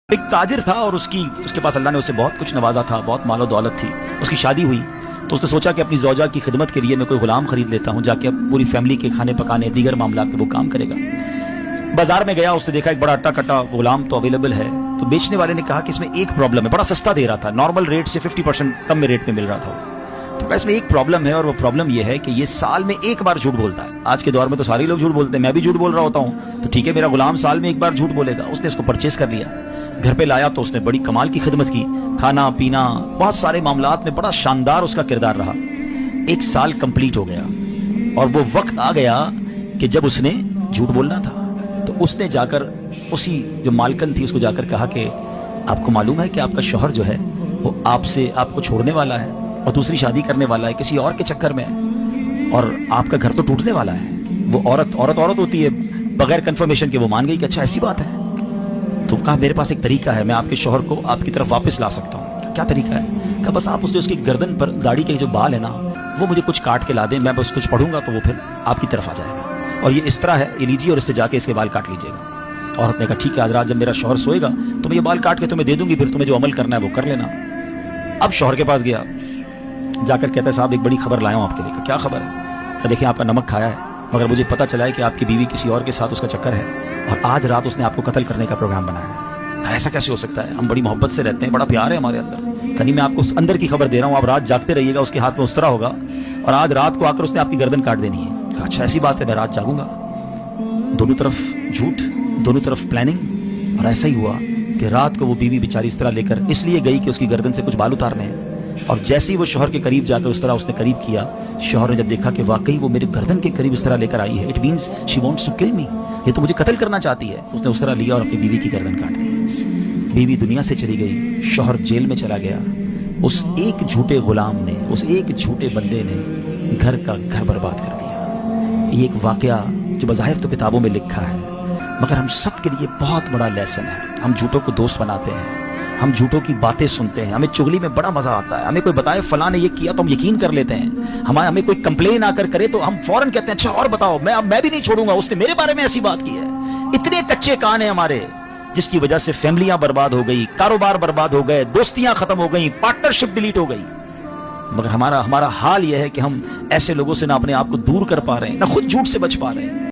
ایک تاجر تھا اور उसके पास अल्लाह ने उसे बहुत कुछ नवाजा था, बहुत मालो दौलत थी. उसकी शादी हुई तो उसने सोचा कि अपनी ज़ौजा की खिदमत के लिए मैं कोई गुलाम खरीद लेता हूँ, जाके अब पूरी फैमिली के खाने पकाने दीगर मामलात में वो काम करेगा. बाजार में गया, उसने देखा एक बड़ा अट्टा कट्टा गुलाम तो अवेलेबल है. तो बेचने वाले ने कहा कि इसमें एक प्रॉब्लम है, बड़ा सस्ता दे रहा था, नॉर्मल रेट से 50% कम में रेट में मिल रहा था. तो इसमें एक प्रॉब्लम है और वो प्रॉब्लम ये है कि ये साल में एक बार झूठ बोलता है. आज के दौर में तो सारे लोग झूठ बोलते हैं, मैं भी झूठ बोल रहा होता हूँ, तो ठीक है मेरा गुलाम साल में एक बार झूठ बोलेगा. उसने इसको परचेज कर लिया, घर पे लाया तो उसने बड़ी कमाल की खिदमत की, खाना पीना बहुत सारे मामलात में बड़ा शानदार उसका किरदार रहा. एक साल कंप्लीट हो गया और वो वक्त आ गया कि जब उसने झूठ बोलना था. तो उसने जाकर उसी जो मालकन थी उसको जाकर कहा कि आपको मालूम है कि आपका शौहर जो है वो आपसे आपको छोड़ने वाला है और दूसरी शादी करने वाला है, किसी और के चक्कर में है, और आपका घर तो टूटने वाला है. वो औरत होती है, बगैर कंफर्मेशन के वो मान गई कि अच्छा ऐसी बात है. तो कहा मेरे पास एक तरीका है, मैं आपके शौहर को आपकी तरफ वापस ला सकता हूँ. क्या तरीका है? कहा बस आप उसकी गर्दन पर दाढ़ी के जो बाल है ना वो मुझे कुछ काट के ला दें, मैं बस कुछ पढ़ूंगा तो वो फिर आपकी तरफ आ जाएगा. और ये इस तरह है, ये लीजिए और इससे जाके इसके बाल काट लीजिएगा. औरत ने कहा ठीक है, आज रात जब मेरा शौहर सोएगा तो मैं ये बाल काट के तुम्हें दे दूंगी, फिर तुम्हें जो अमल करना है वो कर लेना. अब शौहर के पास गया, जाकर कहता है साहब एक बड़ी खबर लाया हूँ आपके लिए. क्या खबर है? कहा देखिए आपका नमक खाया है मगर मुझे पता चला है कि आपकी बीवी किसी और के साथ उसका चक्कर है और आज रात उसने आपको कत्ल करने का प्रोग्राम बनाया है. कहा ऐसा कैसे हो सकता है, हम बड़ी मोहब्बत से रहते हैं, बड़ा प्यार है हमारे अंदर. कहीं मैं आपको उस अंदर की खबर दे रहा हूँ, आप रात जागते रहिएगा, उसके हाथ में उस्तरा होगा और आज रात को आकर उसने आपकी गर्दन काट देनी है. कहा अच्छा ऐसी बात है, मैं रात जागूंगा. दोनों तरफ झूठ, दोनों तरफ प्लानिंग. और ऐसा ही हुआ कि रात को वो बीवी बेचारी इस तरह लेकर इसलिए गई कि उसकी गर्दन से कुछ बाल उतारने हैं. और जैसे ही वो शौहर के करीब जाकर उस तरह उसने करीब किया, शौहर ने जब देखा कि वाकई वो मेरे गर्दन के करीब इस तरह लेकर आई है, it means she wants to kill me, ये तो मुझे कत्ल करना चाहती है. उसने उस तरह लिया और अपनी बीवी की गर्दन काट दी. बीवी दुनिया से चली गई, शौहर जेल में चला गया. उस एक झूठे गुलाम ने, उस एक झूठे बंदे ने घर का घर बर्बाद कर दिया. ये एक वाकया जो बज़ाहिर तो किताबों में लिखा है मगर हम सब के लिए बहुत बड़ा लेसन है. हम झूठों को दोस्त बनाते हैं, हम झूठों की बातें सुनते हैं, हमें चुगली में बड़ा मजा आता है. हमें कोई बताए फलां ने ये किया तो हम यकीन कर लेते हैं. हमें कोई कंप्लेन आकर करे तो हम फौरन कहते हैं अच्छा और बताओ, मैं भी नहीं छोड़ूंगा, उसने मेरे बारे में ऐसी बात की है. इतने कच्चे कान हैं हमारे जिसकी वजह से फैमिलियां बर्बाद हो गई, कारोबार बर्बाद हो गए, दोस्तियां खत्म हो गई, पार्टनरशिप डिलीट हो गई. मगर हमारा हाल यह है कि हम ऐसे लोगों से ना अपने आप को दूर कर पा रहे हैं, ना खुद झूठ से बच पा रहे हैं.